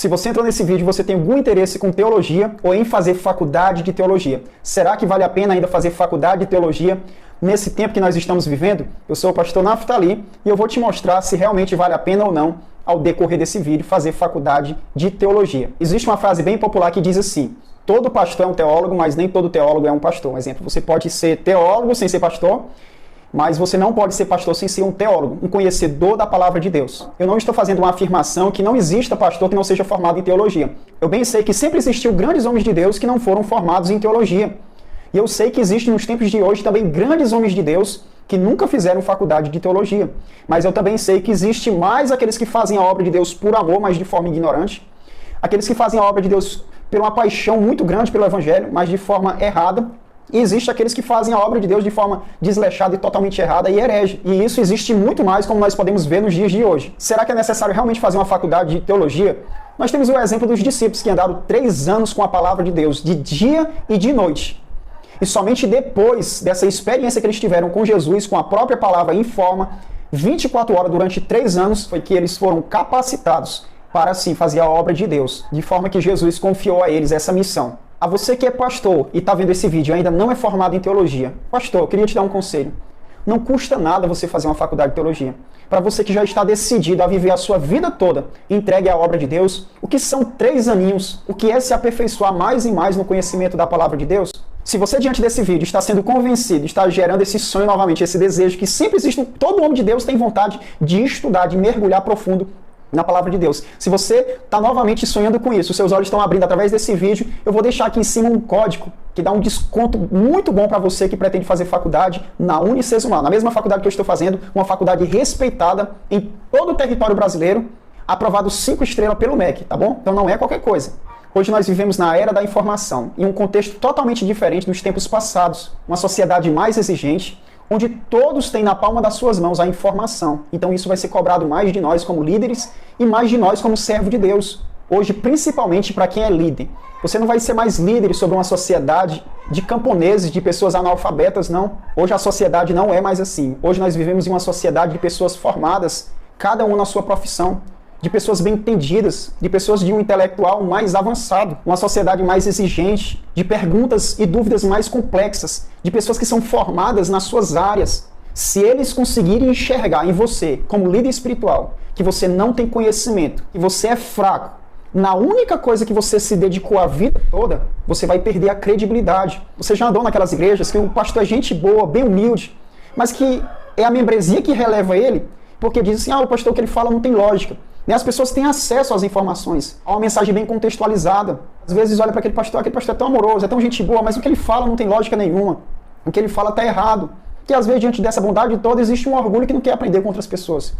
Se você entrou nesse vídeo, você tem algum interesse com teologia ou em fazer faculdade de teologia. Será que vale a pena ainda fazer faculdade de teologia nesse tempo que nós estamos vivendo? Eu sou o pastor Naftali e eu vou te mostrar se realmente vale a pena ou não, ao decorrer desse vídeo, fazer faculdade de teologia. Existe uma frase bem popular que diz assim: todo pastor é um teólogo, mas nem todo teólogo é um pastor. Um exemplo, você pode ser teólogo sem ser pastor, mas você não pode ser pastor sem ser um teólogo, um conhecedor da palavra de Deus. Eu não estou fazendo uma afirmação que não exista pastor que não seja formado em teologia. Eu bem sei que sempre existiu grandes homens de Deus que não foram formados em teologia. E eu sei que existem nos tempos de hoje também grandes homens de Deus que nunca fizeram faculdade de teologia. Mas eu também sei que existe mais aqueles que fazem a obra de Deus por amor, mas de forma ignorante. Aqueles que fazem a obra de Deus por uma paixão muito grande pelo Evangelho, mas de forma errada. E existe aqueles que fazem a obra de Deus de forma desleixada e totalmente errada e herege. E isso existe muito mais, como nós podemos ver nos dias de hoje. Será que é necessário realmente fazer uma faculdade de teologia? Nós temos o exemplo dos discípulos que andaram 3 anos com a palavra de Deus, de dia e de noite. E somente depois dessa experiência que eles tiveram com Jesus, com a própria palavra em forma, 24 horas durante 3 anos, foi que eles foram capacitados para, assim, fazer a obra de Deus. De forma que Jesus confiou a eles essa missão. A você que é pastor e está vendo esse vídeo e ainda não é formado em teologia, pastor, eu queria te dar um conselho. Não custa nada você fazer uma faculdade de teologia. Para você que já está decidido a viver a sua vida toda entregue à obra de Deus, o que são 3 aninhos? O que é se aperfeiçoar mais e mais no conhecimento da palavra de Deus? Se você, diante desse vídeo, está sendo convencido, está gerando esse sonho novamente, esse desejo que sempre existe, todo homem de Deus tem vontade de estudar, de mergulhar profundo na palavra de Deus. Se você está novamente sonhando com isso, seus olhos estão abrindo através desse vídeo, eu vou deixar aqui em cima um código que dá um desconto muito bom para você que pretende fazer faculdade na Unicesumar, na mesma faculdade que eu estou fazendo, uma faculdade respeitada em todo o território brasileiro, aprovado 5 estrelas pelo MEC, tá bom? Então não é qualquer coisa. Hoje nós vivemos na era da informação, em um contexto totalmente diferente dos tempos passados, uma sociedade mais exigente, onde todos têm na palma das suas mãos a informação. Então isso vai ser cobrado mais de nós como líderes e mais de nós como servo de Deus. Hoje, principalmente para quem é líder. Você não vai ser mais líder sobre uma sociedade de camponeses, de pessoas analfabetas, não. Hoje a sociedade não é mais assim. Hoje nós vivemos em uma sociedade de pessoas formadas, cada um na sua profissão, de pessoas bem entendidas, de pessoas de um intelectual mais avançado, uma sociedade mais exigente, de perguntas e dúvidas mais complexas, de pessoas que são formadas nas suas áreas. Se eles conseguirem enxergar em você, como líder espiritual, que você não tem conhecimento, que você é fraco, na única coisa que você se dedicou a vida toda, você vai perder a credibilidade. Você já andou naquelas igrejas que o pastor é gente boa, bem humilde, mas que é a membresia que releva ele, porque diz assim, o pastor que ele fala não tem lógica. As pessoas têm acesso às informações, a uma mensagem bem contextualizada. Às vezes olha para aquele pastor é tão amoroso, é tão gente boa, mas o que ele fala não tem lógica nenhuma. O que ele fala está errado. E às vezes, diante dessa bondade toda, existe um orgulho que não quer aprender com outras pessoas.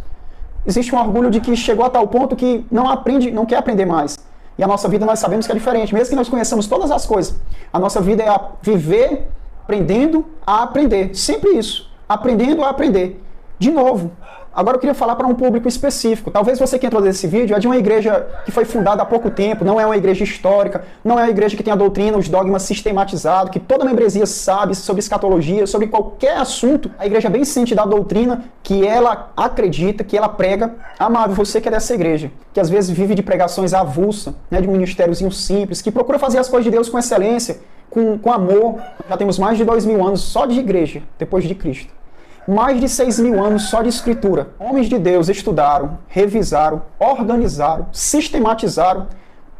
Existe um orgulho de que chegou a tal ponto que não aprende, não quer aprender mais. E a nossa vida nós sabemos que é diferente, mesmo que nós conheçamos todas as coisas. A nossa vida é viver aprendendo a aprender. Sempre isso. Aprendendo a aprender. De novo. Agora eu queria falar para um público específico. Talvez você que entrou nesse vídeo é de uma igreja que foi fundada há pouco tempo, não é uma igreja histórica, não é uma igreja que tem a doutrina, os dogmas sistematizados, que toda membresia sabe sobre escatologia, sobre qualquer assunto. A igreja é bem ciente da doutrina que ela acredita, que ela prega. Amado, você que é dessa igreja, que às vezes vive de pregações avulsas, de um ministériozinho simples, que procura fazer as coisas de Deus com excelência, com amor. Já temos mais de 2000 anos só de igreja, depois de Cristo. Mais de 6.000 anos só de escritura. Homens de Deus estudaram, revisaram, organizaram, sistematizaram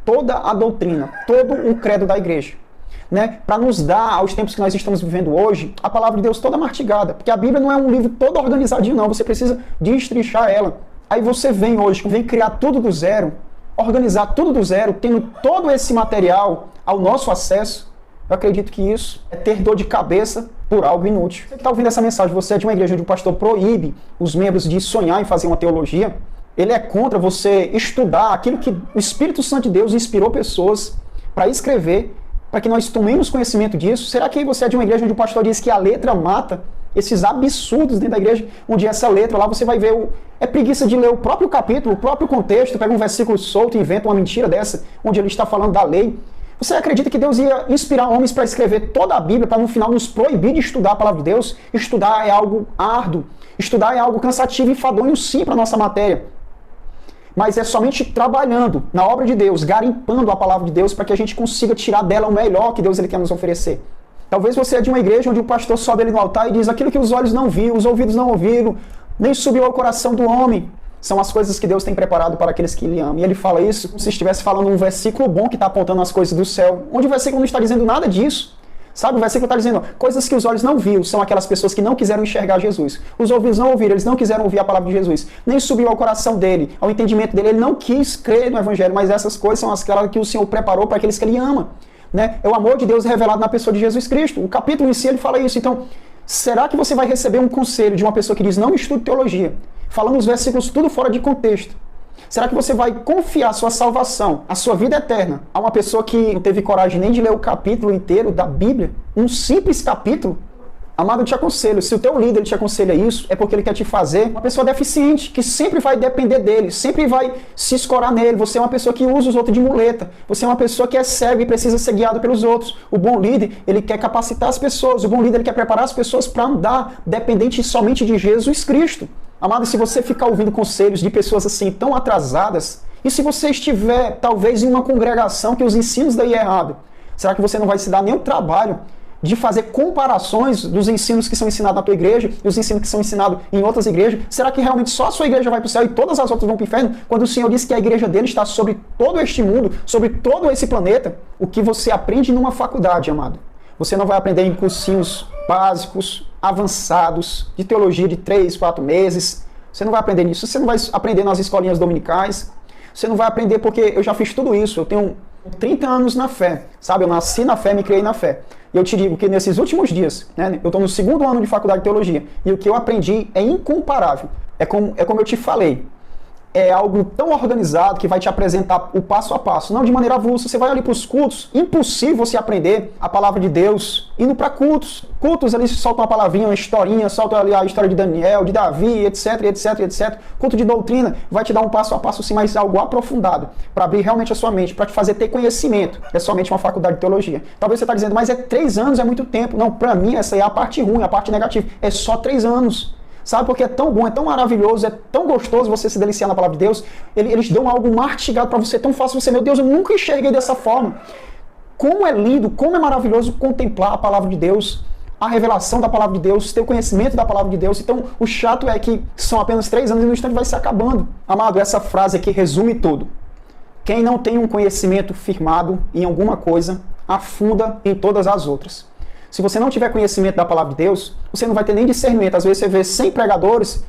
toda a doutrina, todo o credo da igreja. Para nos dar, aos tempos que nós estamos vivendo hoje, a palavra de Deus toda mastigada. Porque a Bíblia não é um livro todo organizadinho, não. Você precisa destrinchar ela. Aí você vem hoje, vem criar tudo do zero, organizar tudo do zero, tendo todo esse material ao nosso acesso. Eu acredito que isso é ter dor de cabeça por algo inútil. Você que está ouvindo essa mensagem, você é de uma igreja onde o pastor proíbe os membros de sonhar em fazer uma teologia, ele é contra você estudar aquilo que o Espírito Santo de Deus inspirou pessoas para escrever, para que nós tomemos conhecimento disso. Será que você é de uma igreja onde o pastor diz que a letra mata? Esses absurdos dentro da igreja, onde essa letra lá você vai ver, é preguiça de ler o próprio capítulo, o próprio contexto, pega um versículo solto e inventa uma mentira dessa, onde ele está falando da lei. Você acredita que Deus ia inspirar homens para escrever toda a Bíblia, para no final nos proibir de estudar a palavra de Deus? Estudar é algo árduo, estudar é algo cansativo e enfadonho sim para a nossa matéria. mas é somente trabalhando na obra de Deus, garimpando a palavra de Deus para que a gente consiga tirar dela o melhor que Deus ele quer nos oferecer. Talvez você é de uma igreja onde o pastor sobe ali no altar e diz aquilo que os olhos não viram, os ouvidos não ouviram, nem subiu ao coração do homem. São as coisas que Deus tem preparado para aqueles que Ele amam. E Ele fala isso como se estivesse falando um versículo bom que está apontando as coisas do céu, onde o versículo não está dizendo nada disso. Sabe, o versículo está dizendo, coisas que os olhos não viram, são aquelas pessoas que não quiseram enxergar Jesus. Os ouvidos não ouviram, eles não quiseram ouvir a palavra de Jesus. Nem subiu ao coração dele, ao entendimento dele, ele não quis crer no Evangelho, mas essas coisas são aquelas que o Senhor preparou para aqueles que Ele ama. Né? É o amor de Deus revelado na pessoa de Jesus Cristo. O capítulo em si, ele fala isso. Então, será que você vai receber um conselho de uma pessoa que diz, não estude teologia, falando os versículos tudo fora de contexto? Será que você vai confiar a sua salvação, a sua vida eterna, a uma pessoa que não teve coragem nem de ler o capítulo inteiro da Bíblia? Um simples capítulo? Amado, eu te aconselho, se o teu líder te aconselha isso, é porque ele quer te fazer uma pessoa deficiente, que sempre vai depender dele, sempre vai se escorar nele. Você é uma pessoa que usa os outros de muleta. Você é uma pessoa que é cego e precisa ser guiado pelos outros. O bom líder, ele quer capacitar as pessoas. O bom líder, ele quer preparar as pessoas para andar dependente somente de Jesus Cristo. Amado, se você ficar ouvindo conselhos de pessoas assim tão atrasadas, e se você estiver talvez em uma congregação que os ensinos daí é errado, será que você não vai se dar nem o trabalho de fazer comparações dos ensinos que são ensinados na tua igreja e os ensinos que são ensinados em outras igrejas? Será que realmente só a sua igreja vai para o céu e todas as outras vão para o inferno? Quando o Senhor disse que a igreja dele está sobre todo este mundo, sobre todo esse planeta, o que você aprende numa faculdade, amado, você não vai aprender em cursinhos básicos, avançados, de teologia de 3, 4 meses. Você não vai aprender nisso. Você não vai aprender nas escolinhas dominicais. Você não vai aprender porque eu já fiz tudo isso. Eu tenho 30 anos na fé, sabe? Eu nasci na fé, me criei na fé. E eu te digo que nesses últimos dias, né, eu estou no 2º ano de faculdade de teologia, e o que eu aprendi é incomparável. É como eu te falei, é algo tão organizado que vai te apresentar o passo a passo, não de maneira avulsa. Você vai ali para os cultos, impossível você aprender a palavra de Deus indo para cultos. Cultos ali soltam uma palavrinha, uma historinha, soltam ali a história de Daniel, de Davi, etc, etc, etc. Culto de doutrina vai te dar um passo a passo, sim, mas algo aprofundado, para abrir realmente a sua mente, para te fazer ter conhecimento. É somente uma faculdade de teologia. Talvez você está dizendo, mas 3 anos é muito tempo. Não, para mim essa é a parte ruim, a parte negativa. É só 3 anos. Sabe, porque é tão bom, é tão maravilhoso, é tão gostoso você se deliciar na palavra de Deus. Eles dão algo mastigado para você, tão fácil. Você, meu Deus, eu nunca enxerguei dessa forma. Como é lindo, como é maravilhoso contemplar a palavra de Deus, a revelação da palavra de Deus, ter o conhecimento da palavra de Deus. Então, o chato é que são apenas 3 anos e no instante vai se acabando. Amado, essa frase aqui resume tudo. Quem não tem um conhecimento firmado em alguma coisa, afunda em todas as outras. Se você não tiver conhecimento da palavra de Deus, você não vai ter nem discernimento. Às vezes você vê 100 pregadores,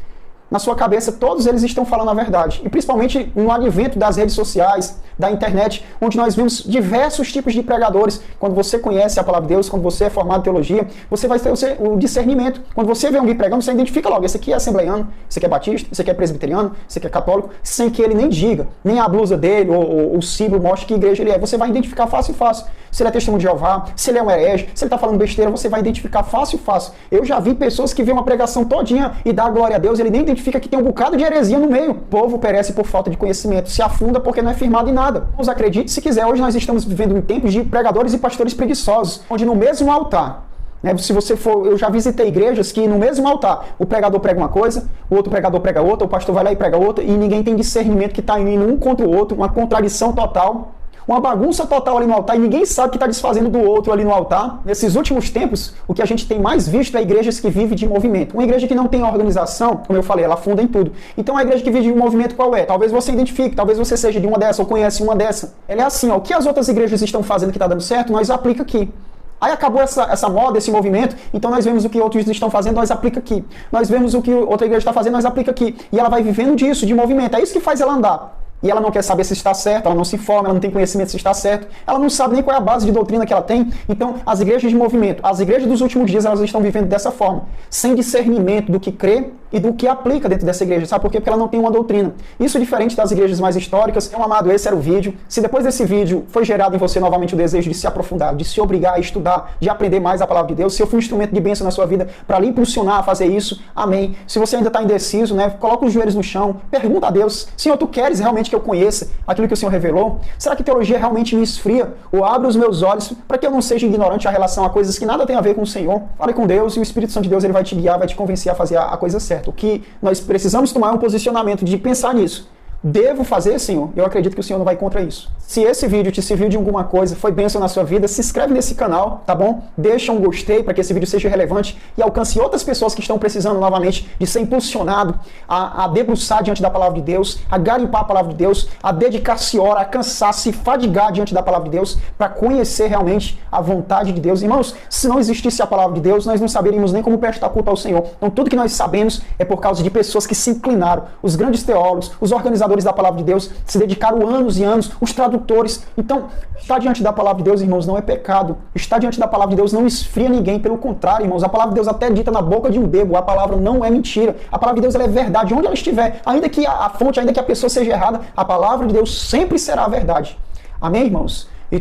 na sua cabeça todos eles estão falando a verdade. E principalmente no advento das redes sociais, da internet, onde nós vemos diversos tipos de pregadores. Quando você conhece a palavra de Deus, quando você é formado em teologia, você vai ter o discernimento. Quando você vê alguém pregando, você identifica logo, esse aqui é assembleiano, esse aqui é batista, esse aqui é presbiteriano, esse aqui é católico, sem que ele nem diga, nem a blusa dele ou o símbolo mostre que igreja ele é. Você vai identificar fácil e fácil. Se ele é testemunho de Jeová, se ele é um herege, se ele está falando besteira, você vai identificar fácil e fácil. Eu já vi pessoas que vêem uma pregação todinha e dá glória a Deus, ele nem identifica que tem um bocado de heresia no meio. O povo perece por falta de conhecimento, se afunda porque não é firmado em nada. Mas acredite se quiser, hoje nós estamos vivendo em tempos de pregadores e pastores preguiçosos, onde no mesmo altar, né, se você for, eu já visitei igrejas que no mesmo altar, o pregador prega uma coisa, o outro pregador prega outra, o pastor vai lá e prega outra, e ninguém tem discernimento, que está indo um contra o outro, uma contradição total. Uma bagunça total ali no altar e ninguém sabe o que está desfazendo do outro ali no altar. Nesses últimos tempos, o que a gente tem mais visto é igrejas que vivem de movimento. Uma igreja que não tem organização, como eu falei, ela afunda em tudo. Então a igreja que vive de um movimento qual é? Talvez você identifique, talvez você seja de uma dessa ou conhece uma dessa. Ela é assim, ó, o que as outras igrejas estão fazendo que está dando certo, nós aplica aqui. Aí acabou essa moda, esse movimento, então nós vemos o que outros estão fazendo, nós aplica aqui. Nós vemos o que outra igreja está fazendo, nós aplica aqui. E ela vai vivendo disso, de movimento. É isso que faz ela andar. E ela não quer saber se está certo, ela não se informa, ela não tem conhecimento se está certo, ela não sabe nem qual é a base de doutrina que ela tem. Então, as igrejas de movimento, as igrejas dos últimos dias, elas estão vivendo dessa forma, sem discernimento do que crê e do que aplica dentro dessa igreja. Sabe por quê? Porque ela não tem uma doutrina. Isso é diferente das igrejas mais históricas. Então, amado, esse era o vídeo. Se depois desse vídeo foi gerado em você novamente o desejo de se aprofundar, de se obrigar a estudar, de aprender mais a palavra de Deus, se eu fui um instrumento de bênção na sua vida para lhe impulsionar a fazer isso, amém. Se você ainda está indeciso, né, coloca os joelhos no chão, pergunta a Deus, Senhor, tu queres realmente que eu conheça aquilo que o Senhor revelou? Será que teologia realmente me esfria? Ou abre os meus olhos para que eu não seja ignorante a relação a coisas que nada tem a ver com o Senhor? Fale com Deus e o Espírito Santo de Deus ele vai te guiar, vai te convencer a fazer a coisa certa. O que nós precisamos tomar é um posicionamento de pensar nisso. Devo fazer, Senhor? Eu acredito que o Senhor não vai contra isso. Se esse vídeo te serviu de alguma coisa, foi bênção na sua vida, se inscreve nesse canal, tá bom? Deixa um gostei para que esse vídeo seja relevante e alcance outras pessoas que estão precisando novamente de ser impulsionado a debruçar diante da palavra de Deus, a garimpar a palavra de Deus, a dedicar-se hora, a cansar, se fadigar diante da palavra de Deus para conhecer realmente a vontade de Deus. Irmãos, se não existisse a palavra de Deus, nós não saberíamos nem como prestar culto ao Senhor. Então tudo que nós sabemos é por causa de pessoas que se inclinaram, os grandes teólogos, os organizadores da palavra de Deus, se dedicaram anos e anos, os tradutores. Então, estar diante da palavra de Deus, irmãos, não é pecado. Estar diante da palavra de Deus não esfria ninguém, pelo contrário, irmãos. A palavra de Deus até é dita na boca de um bêbado. A palavra não é mentira. A palavra de Deus ela é verdade, onde ela estiver. Ainda que a fonte, ainda que a pessoa seja errada, a palavra de Deus sempre será a verdade. Amém, irmãos? E